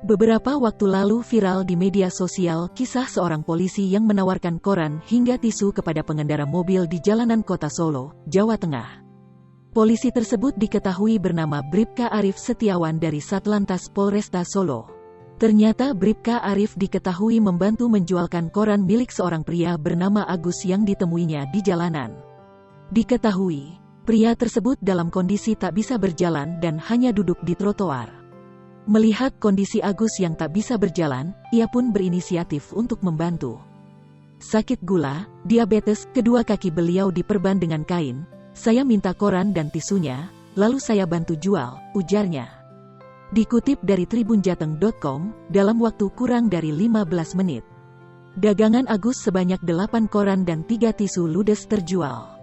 Beberapa waktu lalu viral di media sosial kisah seorang polisi yang menawarkan koran hingga tisu kepada pengendara mobil di jalanan kota Solo, Jawa Tengah. Polisi tersebut diketahui bernama Bribka Arif Setiawan dari Satlantas Polresta Solo. Ternyata Bribka Arif diketahui membantu menjualkan koran milik seorang pria bernama Agus yang ditemuinya di jalanan. Diketahui, pria tersebut dalam kondisi tak bisa berjalan dan hanya duduk di trotoar. Melihat kondisi Agus yang tak bisa berjalan, ia pun berinisiatif untuk membantu. Sakit gula, diabetes, kedua kaki beliau diperban dengan kain. Saya minta koran dan tisunya, lalu saya bantu jual, ujarnya. Dikutip dari tribunjateng.com, dalam waktu kurang dari 15 menit. Dagangan Agus sebanyak 8 koran dan 3 tisu ludes terjual.